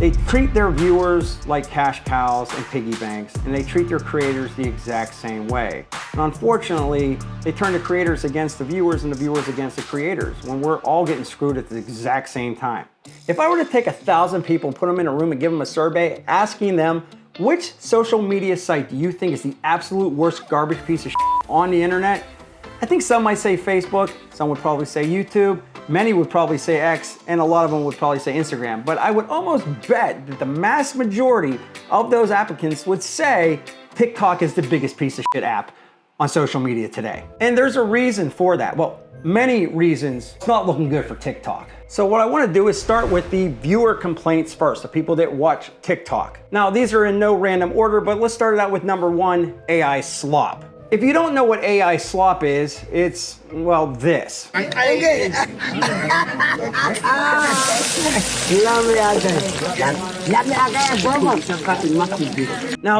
They treat their viewers like cash cows and piggy banks, and they treat their creators the exact same way. And unfortunately, they turn the creators against the viewers and the viewers against the creators when we're all getting screwed at the exact same time. If I were to take 1,000 people and put them in a room and give them a survey asking them, which social media site do you think is the absolute worst garbage piece of shit on the internet? I think some might say Facebook, some would probably say YouTube, many would probably say X, and a lot of them would probably say Instagram. But I would almost bet that the mass majority of those applicants would say TikTok is the biggest piece of shit app on social media today. And there's a reason for that. Well, many reasons. It's not looking good for TikTok. So what I want to do is start with the viewer complaints first, the people that watch TikTok. Now, these are in no random order, but let's start it out with number 1, AI slop. If you don't know what AI slop is, it's, well, this. Now,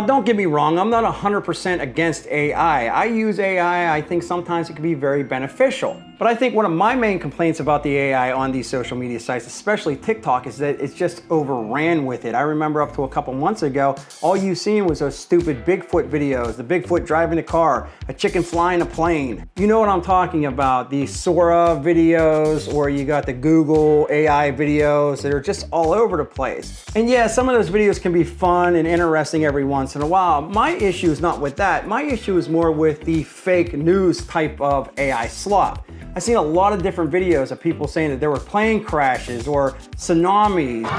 don't get me wrong, I'm not 100% against AI. I use AI, I think sometimes it can be very beneficial. But I think one of my main complaints about the AI on these social media sites, especially TikTok, is that it's just overran with it. I remember up to a couple months ago, all you seen was those stupid Bigfoot videos, the Bigfoot driving a car, a chicken flying a plane. You know what I'm talking about, the Sora videos, or you got the Google AI videos that are just all over the place. And yeah, some of those videos can be fun and interesting every once in a while. My issue is not with that. My issue is more with the fake news type of AI slop. I've seen a lot of different videos of people saying that there were plane crashes or tsunamis. What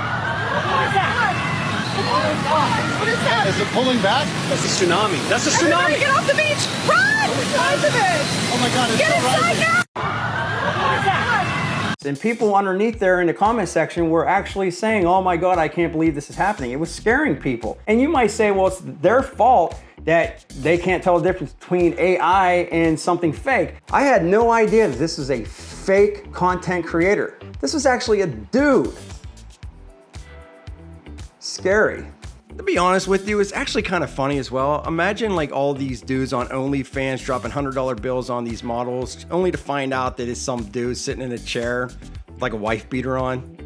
is that? Is it pulling back? That's a tsunami. That's a tsunami. Everybody get off the beach! Run! Oh my God, it's Get still inside rising. now! What is that? And people underneath there in the comment section were actually saying, oh my God, I can't believe this is happening. It was scaring people. And you might say, well, it's their fault that they can't tell the difference between AI and something fake. I had no idea that this was a fake content creator. This was actually a dude. Scary. To be honest with you, it's actually kind of funny as well. Imagine like all these dudes on OnlyFans dropping $100 bills on these models, only to find out that it's some dude sitting in a chair like a wife beater on.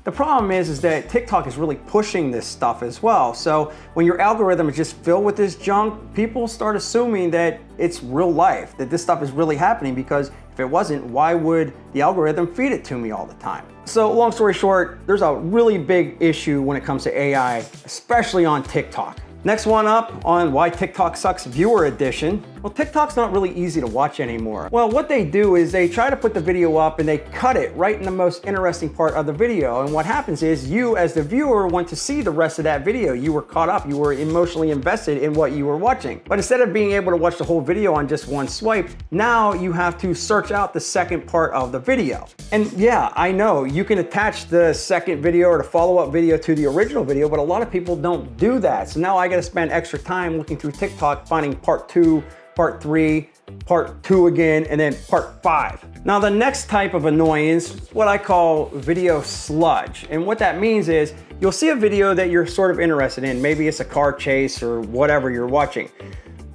The problem is that TikTok is really pushing this stuff as well. So when your algorithm is just filled with this junk, people start assuming that it's real life, that this stuff is really happening, because if it wasn't, why would the algorithm feed it to me all the time? So long story short, there's a really big issue when it comes to AI, especially on TikTok. Next one up on why TikTok sucks viewer edition. Well, TikTok's not really easy to watch anymore. Well, what they do is they try to put the video up and they cut it right in the most interesting part of the video. And what happens is you as the viewer want to see the rest of that video. You were caught up, you were emotionally invested in what you were watching. But instead of being able to watch the whole video on just one swipe, now you have to search out the second part of the video. And yeah, I know you can attach the second video or the follow-up video to the original video, but a lot of people don't do that. So now I gotta spend extra time looking through TikTok, finding part 2, part 3, part 2 again, and then part 5. Now the next type of annoyance is what I call video sludge. And what that means is you'll see a video that you're sort of interested in. Maybe it's a car chase or whatever you're watching.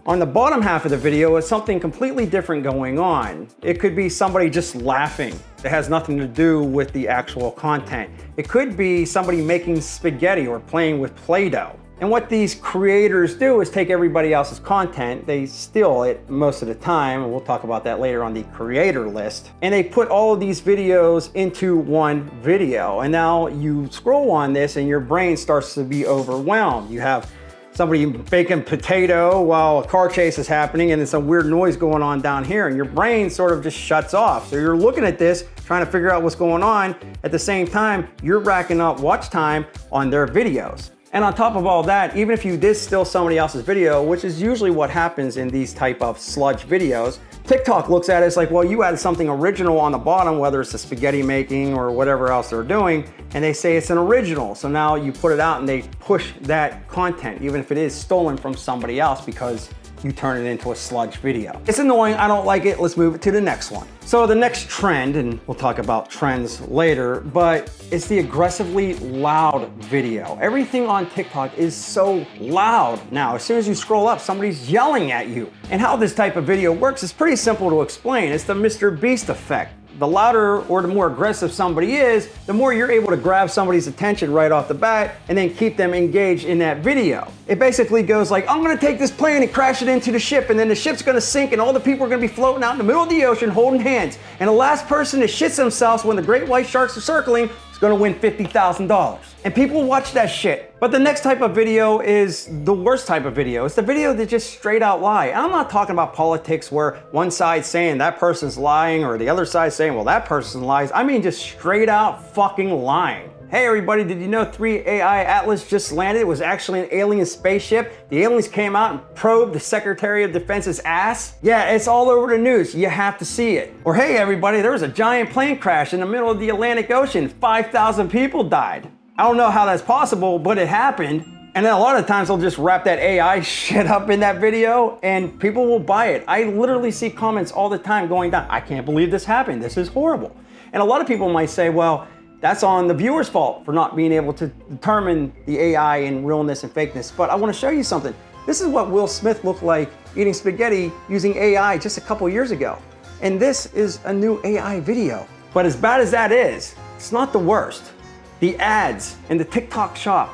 On the bottom half of the video is something completely different going on. It could be somebody just laughing. It has nothing to do with the actual content. It could be somebody making spaghetti or playing with Play-Doh. And what these creators do is take everybody else's content, they steal it most of the time, and we'll talk about that later on the creator list, and they put all of these videos into one video. And now you scroll on this and your brain starts to be overwhelmed. You have somebody baking potato while a car chase is happening and then some weird noise going on down here, and your brain sort of just shuts off. So you're looking at this, trying to figure out what's going on. At the same time, you're racking up watch time on their videos. And on top of all that, even if you did steal somebody else's video, which is usually what happens in these type of sludge videos, TikTok looks at it as like, well, you added something original on the bottom, whether it's the spaghetti making or whatever else they're doing, and they say it's an original. So now you put it out and they push that content, even if it is stolen from somebody else, because you turn it into a sludge video. It's annoying, I don't like it. Let's move it to the next one. So the next trend, and we'll talk about trends later, but it's the aggressively loud video. Everything on TikTok is so loud now. As soon as you scroll up, somebody's yelling at you. And how this type of video works is pretty simple to explain. It's the Mr. Beast effect. the louder or the more aggressive somebody is, the more you're able to grab somebody's attention right off the bat and then keep them engaged in that video. It basically goes like, I'm gonna take this plane and crash it into the ship, and then the ship's gonna sink and all the people are gonna be floating out in the middle of the ocean holding hands. And the last person that shits themselves when the great white sharks are circling is gonna win $50,000. And people watch that shit. But the next type of video is the worst type of video. It's the video that just straight out lie. And I'm not talking about politics where one side's saying that person's lying or the other side's saying, well, that person lies. I mean just straight out fucking lying. Hey everybody, did you know 3 AI Atlas just landed? It was actually an alien spaceship. The aliens came out and probed the Secretary of Defense's ass. Yeah, it's all over the news. You have to see it. Or hey everybody, there was a giant plane crash in the middle of the Atlantic Ocean. 5,000 people died. I don't know how that's possible, but it happened. And then a lot of times they'll just wrap that AI shit up in that video and people will buy it. I literally see comments all the time going down, I can't believe this happened. This is horrible. And a lot of people might say, well, that's on the viewer's fault for not being able to determine the AI and realness and fakeness. But I want to show you something. This is what Will Smith looked like eating spaghetti using AI just a couple years ago. And this is a new AI video. But as bad as that is, it's not the worst. The ads in the TikTok shop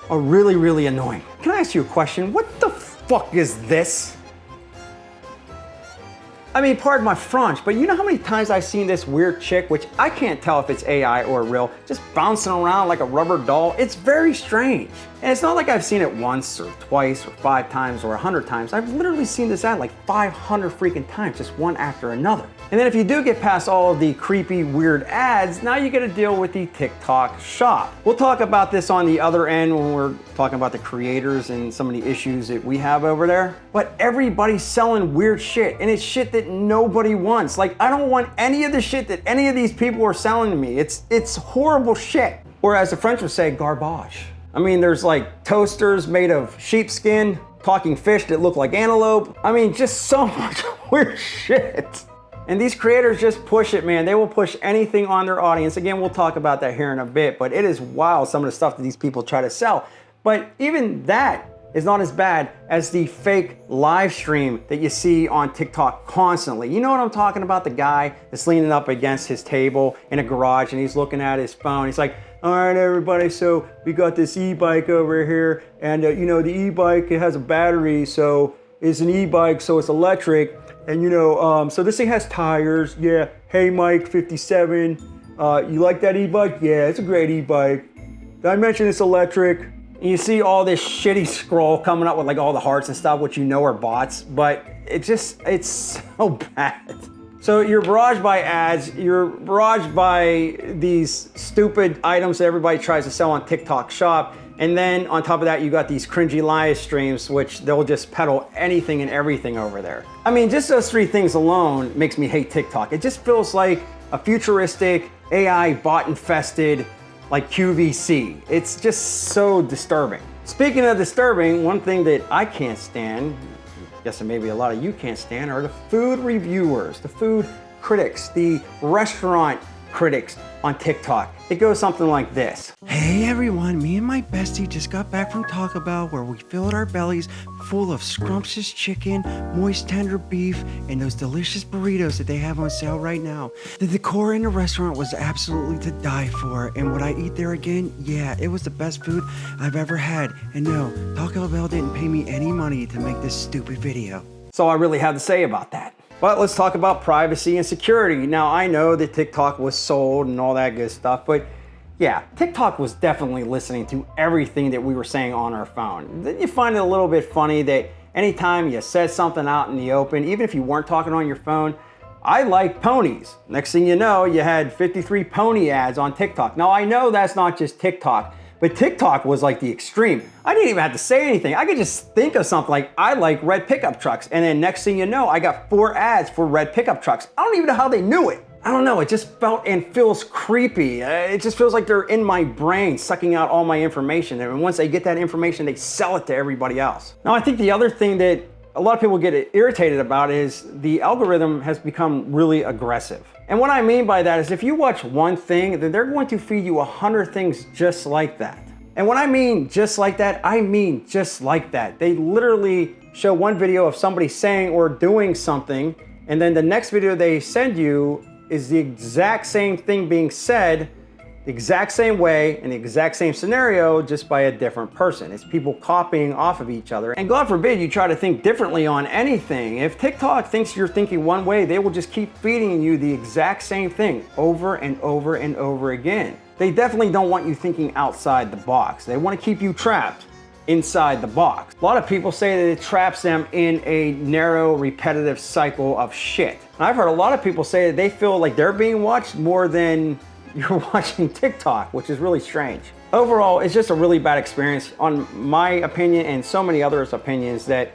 are really, really annoying. Can I ask you a question? What the fuck is this? I mean, pardon my French, but you know how many times I've seen this weird chick, which I can't tell if it's AI or real, just bouncing around like a rubber doll? It's very strange. And it's not like I've seen it once or twice or 5 times or 100 times. I've literally seen this ad like 500 freaking times, just one after another. And then if you do get past all of the creepy, weird ads, now you gotta deal with the TikTok shop. We'll talk about this on the other end when we're talking about the creators and some of the issues that we have over there. But everybody's selling weird shit, and it's shit that nobody wants. Like, I don't want any of the shit that any of these people are selling to me. It's horrible shit. Or as the French would say, garbage. I mean, there's like toasters made of sheepskin, talking fish that look like antelope. I mean, just so much weird shit. And these creators just push it, man. They will push anything on their audience. Again, we'll talk about that here in a bit, but it is wild, some of the stuff that these people try to sell. But even that is not as bad as the fake live stream that you see on TikTok constantly. You know what I'm talking about? The guy that's leaning up against his table in a garage and he's looking at his phone. He's like, all right, everybody, so we got this e-bike over here, and you know, the e-bike, it has a battery, so it's an e-bike, so it's electric. And you know, so this thing has tires. Yeah. Hey, Mike 57. You like that e-bike? Yeah, it's a great e-bike. Did I mention it's electric? And you see all this shitty scroll coming up with like all the hearts and stuff, which you know are bots, but it's so bad. So you're barraged by ads, you're barraged by these stupid items that everybody tries to sell on TikTok shop. And then on top of that, you got these cringy live streams, which they'll just peddle anything and everything over there. I mean, just those 3 things alone makes me hate TikTok. It just feels like a futuristic, AI bot infested, like QVC. It's just so disturbing. Speaking of disturbing, one thing that I can't stand, I guess maybe a lot of you can't stand, are the food reviewers, the food critics, the restaurant critics on TikTok. It goes something like this. Hey everyone, me and my bestie just got back from Taco Bell where we filled our bellies full of scrumptious chicken, moist tender beef, and those delicious burritos that they have on sale right now. The decor in the restaurant was absolutely to die for, and would I eat there again? Yeah, it was the best food I've ever had. And no, Taco Bell didn't pay me any money to make this stupid video. That's all I really have to say about that. But let's talk about privacy and security. Now, I know that TikTok was sold and all that good stuff, but yeah, TikTok was definitely listening to everything that we were saying on our phone. Then you find it a little bit funny that anytime you said something out in the open, even if you weren't talking on your phone, I like ponies. Next thing you know, you had 53 pony ads on TikTok. Now, I know that's not just TikTok, but TikTok was like the extreme. I didn't even have to say anything. I could just think of something like, I like red pickup trucks. And then next thing you know, I got 4 ads for red pickup trucks. I don't even know how they knew it. I don't know, it just felt and feels creepy. It just feels like they're in my brain, sucking out all my information. And once they get that information, they sell it to everybody else. Now, I think the other thing that a lot of people get irritated about is the algorithm has become really aggressive. And what I mean by that is if you watch one thing, then they're going to feed you 100 things just like that. And when I mean just like that, I mean just like that. They literally show one video of somebody saying or doing something, and then the next video they send you is the exact same thing being said the exact same way in the exact same scenario, just by a different person. It's people copying off of each other. And God forbid you try to think differently on anything. If TikTok thinks you're thinking one way, they will just keep feeding you the exact same thing over and over and over again. They definitely don't want you thinking outside the box. They want to keep you trapped inside the box. A lot of people say that it traps them in a narrow, repetitive cycle of shit. And I've heard a lot of people say that they feel like they're being watched more than you're watching TikTok, which is really strange. Overall, it's just a really bad experience, on my opinion and so many others' opinions, that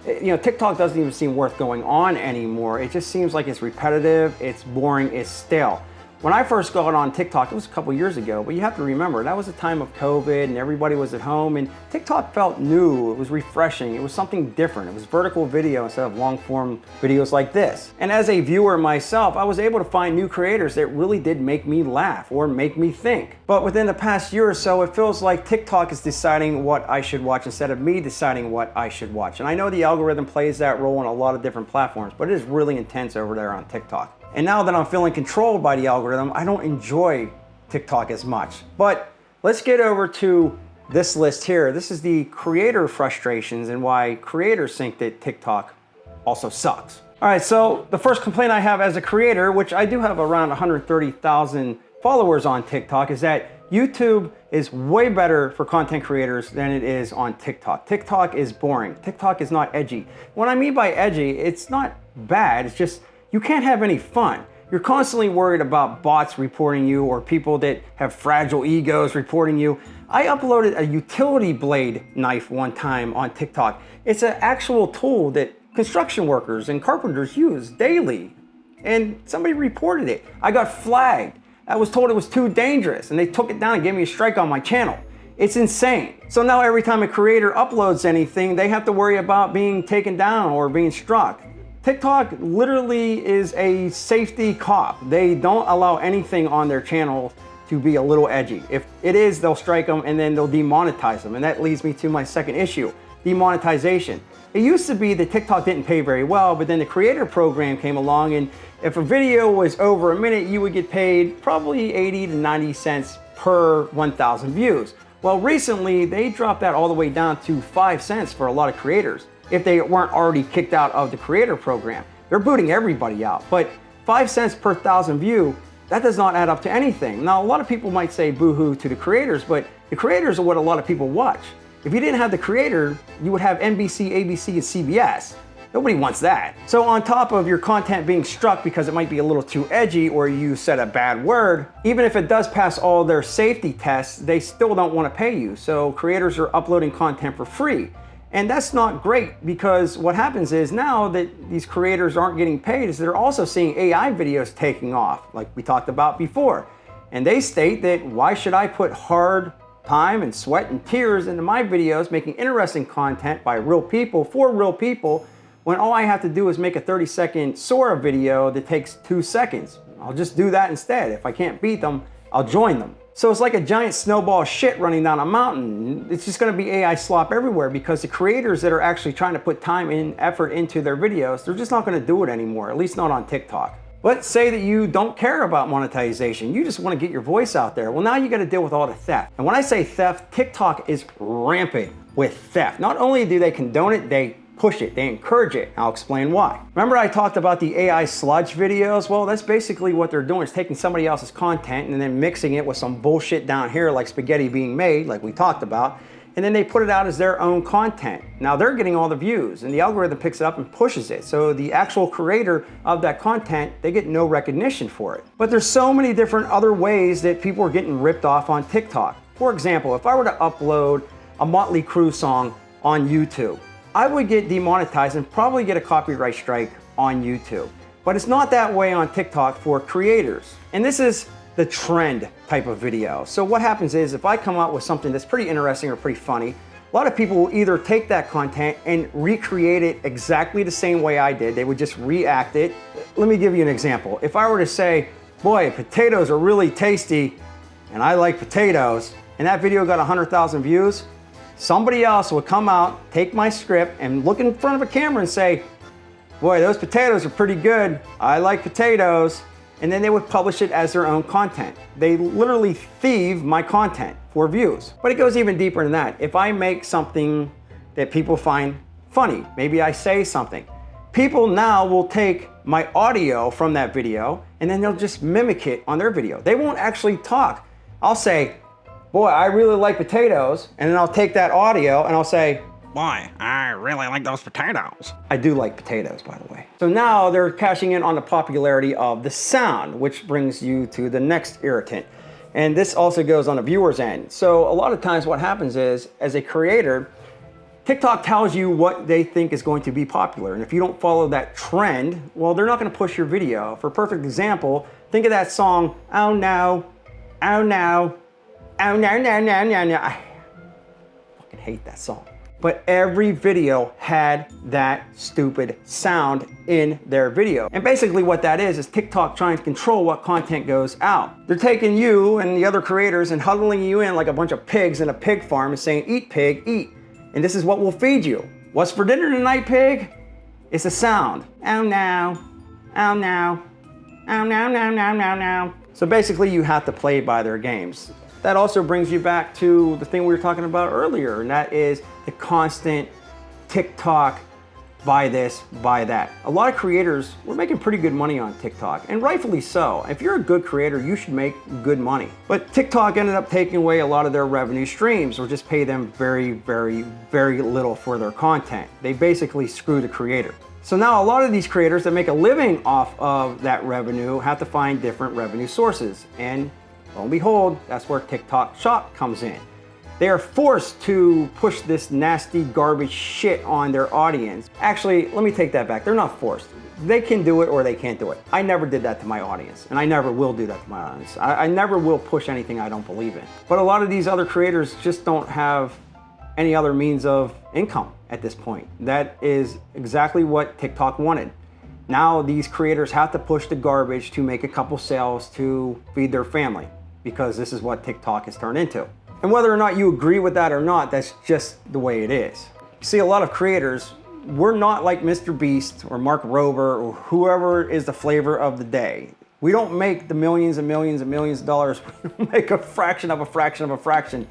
TikTok doesn't even seem worth going on anymore. It just seems like it's repetitive, it's boring, it's stale. When I first got on TikTok, it was a couple years ago, but you have to remember, that was a time of COVID and everybody was at home, and TikTok felt new, it was refreshing, it was something different. It was vertical video instead of long form videos like this. And as a viewer myself, I was able to find new creators that really did make me laugh or make me think. But within the past year or so, it feels like TikTok is deciding what I should watch instead of me deciding what I should watch. And I know the algorithm plays that role on a lot of different platforms, but it is really intense over there on TikTok. And now that I'm feeling controlled by the algorithm, I don't enjoy TikTok as much. But let's get over to this list here. This is the creator frustrations and why creators think that TikTok also sucks. All right, so the first complaint I have as a creator, which I do have around 130,000 followers on TikTok, is that YouTube is way better for content creators than it is on TikTok. TikTok is boring. TikTok is not edgy. What I mean by edgy, it's not bad, it's just you can't have any fun. You're constantly worried about bots reporting you or people that have fragile egos reporting you. I uploaded a utility blade knife one time on TikTok. It's an actual tool that construction workers and carpenters use daily. And somebody reported it. I got flagged. I was told it was too dangerous and they took it down and gave me a strike on my channel. It's insane. So now every time a creator uploads anything, they have to worry about being taken down or being struck. TikTok literally is a safety cop. They don't allow anything on their channel to be a little edgy. If it is, they'll strike them and then they'll demonetize them. And that leads me to my second issue, demonetization. It used to be that TikTok didn't pay very well, but then the creator program came along, and if a video was over a minute, you would get paid probably 80 to 90 cents per 1,000 views. Well, recently they dropped that all the way down to 5 cents for a lot of creators, if they weren't already kicked out of the creator program. They're booting everybody out, but 5 cents per 1,000 view, that does not add up to anything. Now, a lot of people might say boo-hoo to the creators, but the creators are what a lot of people watch. If you didn't have the creator, you would have NBC, ABC, and CBS. Nobody wants that. So on top of your content being struck because it might be a little too edgy or you said a bad word, even if it does pass all their safety tests, they still don't want to pay you. So creators are uploading content for free. And that's not great, because what happens is now that these creators aren't getting paid is they're also seeing AI videos taking off, like we talked about before. And they state that, why should I put hard time and sweat and tears into my videos making interesting content by real people for real people when all I have to do is make a 30-second Sora video that takes 2 seconds? I'll just do that instead. If I can't beat them, I'll join them. So it's like a giant snowball of shit running down a mountain. It's just gonna be AI slop everywhere, because the creators that are actually trying to put time and effort into their videos, they're just not gonna do it anymore, at least not on TikTok. Let's say that you don't care about monetization, you just wanna get your voice out there. Well, now you gotta deal with all the theft. And when I say theft, TikTok is rampant with theft. Not only do they condone it, they push it, they encourage it. I'll explain why. Remember I talked about the AI sludge videos? Well, that's basically what they're doing, is taking somebody else's content and then mixing it with some bullshit down here like spaghetti being made, like we talked about, and then they put it out as their own content. Now they're getting all the views and the algorithm picks it up and pushes it. So the actual creator of that content, they get no recognition for it. But there's so many different other ways that people are getting ripped off on TikTok. For example, if I were to upload a Motley Crue song on YouTube, I would get demonetized and probably get a copyright strike on YouTube. But it's not that way on TikTok for creators. And this is the trend type of video. So what happens is, if I come out with something that's pretty interesting or pretty funny, a lot of people will either take that content and recreate it exactly the same way I did. They would just react it. Let me give you an example. If I were to say, boy, potatoes are really tasty and I like potatoes, and that video got 100,000 views, somebody else would come out, take my script, and look in front of a camera and say, boy, those potatoes are pretty good. I like potatoes. and then they would publish it as their own content. They literally thieve my content for views. But it goes even deeper than that. If I make something that people find funny, maybe I say something, people now will take my audio from that video and then they'll just mimic it on their video. They won't actually talk. I'll say, boy, I really like potatoes, and then I'll take that audio and I'll say, Boy, I really like those potatoes. I do like potatoes, by the way. So now they're cashing in on the popularity of the sound, which brings you to the next irritant. And this also goes on the viewer's end. So a lot of times what happens is, as a creator, TikTok tells you what they think is going to be popular. And if you don't follow that trend, well, they're not gonna push your video. For a perfect example, think of that song, oh no, oh no, oh no, no, no, no, no. I fucking hate that song. But every video had that stupid sound in their video. And basically what that is TikTok trying to control what content goes out. They're taking you and the other creators and huddling you in like a bunch of pigs in a pig farm and saying, eat pig, eat. And this is what we'll feed you. What's for dinner tonight, pig? It's a sound. Oh no, oh no, oh no, no, no, no, no. So basically you have to play by their games. That also brings you back to the thing we were talking about earlier, and that is the constant TikTok, buy this, buy that. A lot of creators were making pretty good money on TikTok, and rightfully so. If you're a good creator, you should make good money. But TikTok ended up taking away a lot of their revenue streams, or just pay them very, very, very little for their content. They basically screw the creator. So now a lot of these creators that make a living off of that revenue have to find different revenue sources. And lo and behold, that's where TikTok Shop comes in. They are forced to push this nasty garbage shit on their audience. Actually, let me take that back. They're not forced. They can do it or they can't do it. I never did that to my audience, and I never will do that to my audience. I never will push anything I don't believe in. But a lot of these other creators just don't have any other means of income at this point. That is exactly what TikTok wanted. Now these creators have to push the garbage to make a couple sales to feed their family, because this is what TikTok has turned into. And whether or not you agree with that or not, that's just the way it is. You see, a lot of creators, we're not like Mr. Beast or Mark Rober or whoever is the flavor of the day. We don't make the millions and millions and millions of dollars. We don't make a fraction of a fraction of a fraction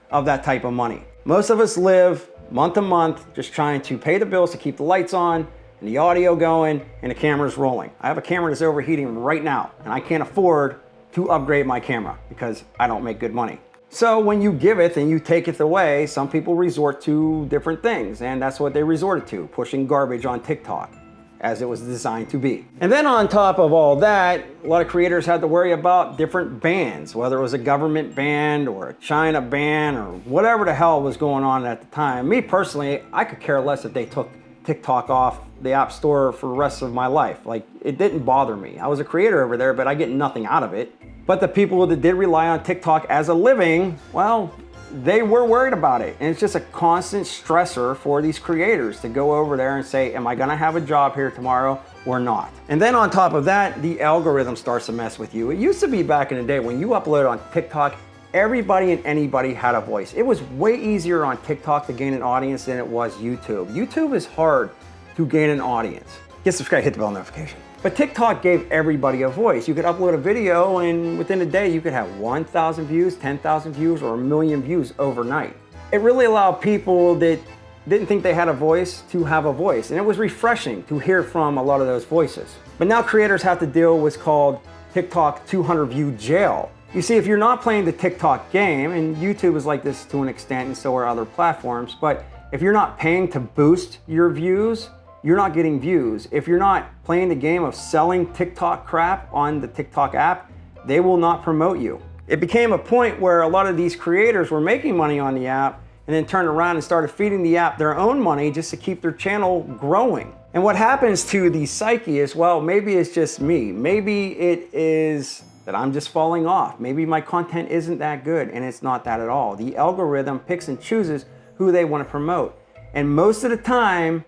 of that type of money. Most of us live month to month just trying to pay the bills to keep the lights on and the audio going and the camera's rolling. I have a camera that's overheating right now, and I can't afford to upgrade my camera because I don't make good money. So when you giveth and you taketh away, some people resort to different things, and that's what they resorted to, pushing garbage on TikTok, as it was designed to be. And then on top of all that, a lot of creators had to worry about different bans, whether it was a government ban or a China ban or whatever the hell was going on at the time. Me personally, I could care less if they took TikTok off the App Store for the rest of my life. Like, it didn't bother me. I was a creator over there, but I get nothing out of it. But the people that did rely on TikTok as a living, well, they were worried about it. And it's just a constant stressor for these creators to go over there and say, am I gonna have a job here tomorrow or not? And then on top of that, the algorithm starts to mess with you. It used to be back in the day when you upload on TikTok, everybody and anybody had a voice. It was way easier on TikTok to gain an audience than it was YouTube. YouTube is hard to gain an audience. Get subscribed, hit the bell notification. But TikTok gave everybody a voice. You could upload a video and within a day you could have 1,000 views, 10,000 views, or 1 million views overnight. It really allowed people that didn't think they had a voice to have a voice. And it was refreshing to hear from a lot of those voices. But now creators have to deal with what's called TikTok 200 view jail. You see, if you're not playing the TikTok game, and YouTube is like this to an extent and so are other platforms, but if you're not paying to boost your views, you're not getting views. If you're not playing the game of selling TikTok crap on the TikTok app, they will not promote you. It became a point where a lot of these creators were making money on the app and then turned around and started feeding the app their own money just to keep their channel growing. And what happens to the psyche is, well, maybe it's just me. Maybe it is that I'm just falling off. Maybe my content isn't that good, and it's not that at all. The algorithm picks and chooses who they want to promote. And most of the time,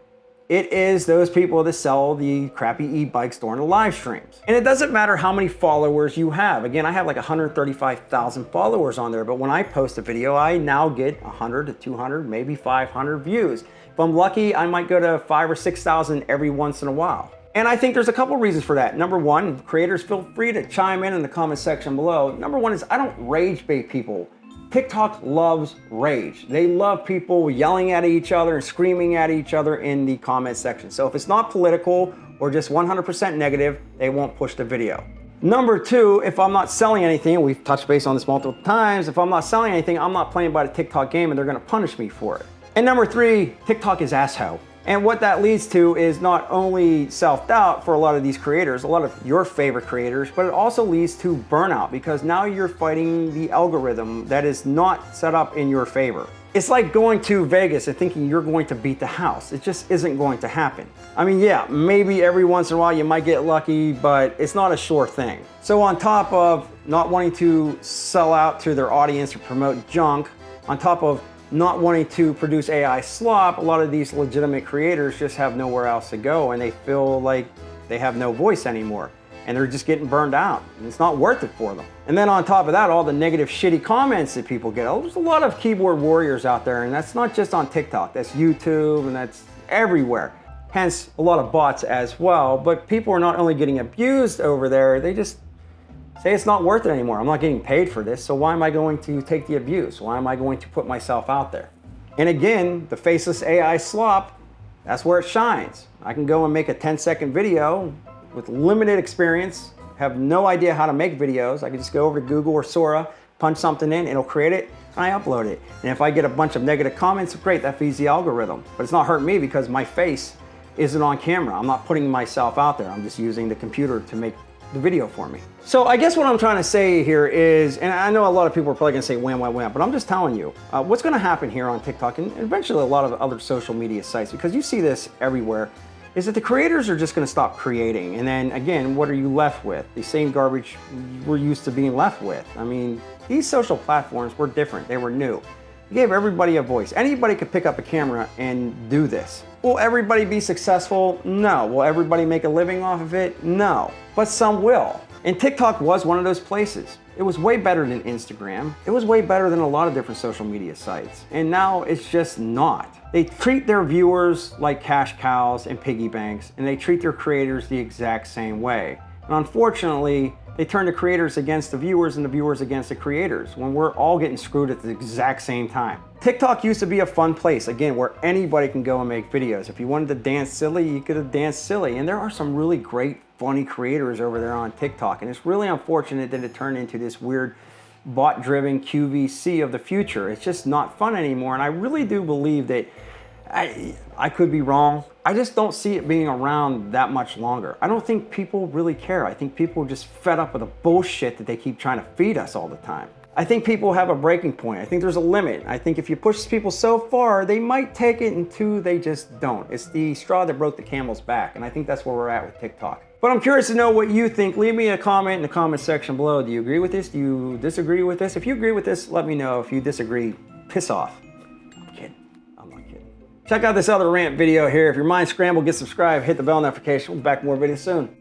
it is those people that sell the crappy e-bikes during the live streams. And it doesn't matter how many followers you have. Again, I have like 135,000 followers on there, but when I post a video, I now get 100 to 200, maybe 500 views. If I'm lucky, I might go to 5,000 or 6,000 every once in a while. And I think there's a couple reasons for that. Number one, creators feel free to chime in the comment section below. Number one is I don't rage bait people. TikTok loves rage. They love people yelling at each other and screaming at each other in the comment section. So if it's not political or just 100% negative, they won't push the video. Number two, if I'm not selling anything, we've touched base on this multiple times, if I'm not selling anything, I'm not playing by the TikTok game and they're gonna punish me for it. And number three, TikTok is asshole. And what that leads to is not only self-doubt for a lot of these creators, a lot of your favorite creators, but it also leads to burnout because now you're fighting the algorithm that is not set up in your favor. It's like going to Vegas and thinking you're going to beat the house. It just isn't going to happen. I mean, yeah, maybe every once in a while you might get lucky, but it's not a sure thing. So on top of not wanting to sell out to their audience or promote junk, on top of not wanting to produce AI slop, a lot of these legitimate creators just have nowhere else to go and they feel like they have no voice anymore and they're just getting burned out and it's not worth it for them. And then on top of that, all the negative shitty comments that people get. There's a lot of keyboard warriors out there and that's not just on TikTok, that's YouTube and that's everywhere. Hence a lot of bots as well, but people are not only getting abused over there, they just say it's not worth it anymore. I'm not getting paid for this, so why am I going to take the abuse? Why am I going to put myself out there? And again, the faceless AI slop, that's where it shines. I can go and make a 10-second video with limited experience, have no idea how to make videos. I can just go over to Google or Sora, punch something in, it'll create it, and I upload it. And if I get a bunch of negative comments, great, that feeds the algorithm. But it's not hurting me because my face isn't on camera. I'm not putting myself out there. I'm just using the computer to make the video for me. So I guess what I'm trying to say here is, and I know a lot of people are probably gonna say wham, wham, wham, but I'm just telling you, what's gonna happen here on TikTok and eventually a lot of other social media sites, because you see this everywhere, is that the creators are just gonna stop creating. And then again, what are you left with? The same garbage we're used to being left with. I mean, these social platforms were different, they were new. You gave everybody a voice. Anybody could pick up a camera and do this. Will everybody be successful? No. Will everybody make a living off of it? No. But some will. And TikTok was one of those places. It was way better than Instagram. It was way better than a lot of different social media sites. And now it's just not. They treat their viewers like cash cows and piggy banks, and they treat their creators the exact same way. And unfortunately, they turn the creators against the viewers and the viewers against the creators when we're all getting screwed at the exact same time. TikTok used to be a fun place, again, where anybody can go and make videos. If you wanted to dance silly, you could have danced silly. And there are some really great, funny creators over there on TikTok. And it's really unfortunate that it turned into this weird bot-driven QVC of the future. It's just not fun anymore. And I really do believe that, I could be wrong, I just don't see it being around that much longer. I don't think people really care. I think people are just fed up with the bullshit that they keep trying to feed us all the time. I think people have a breaking point. I think there's a limit. I think if you push people so far, they might take it until they just don't. It's the straw that broke the camel's back, and I think that's where we're at with TikTok. But I'm curious to know what you think. Leave me a comment in the comment section below. Do you agree with this? Do you disagree with this? If you agree with this, let me know. If you disagree, piss off. I'm kidding. I'm not kidding. Check out this other rant video here. If your mind's scrambled, get subscribed, hit the bell notification. We'll be back with more videos soon.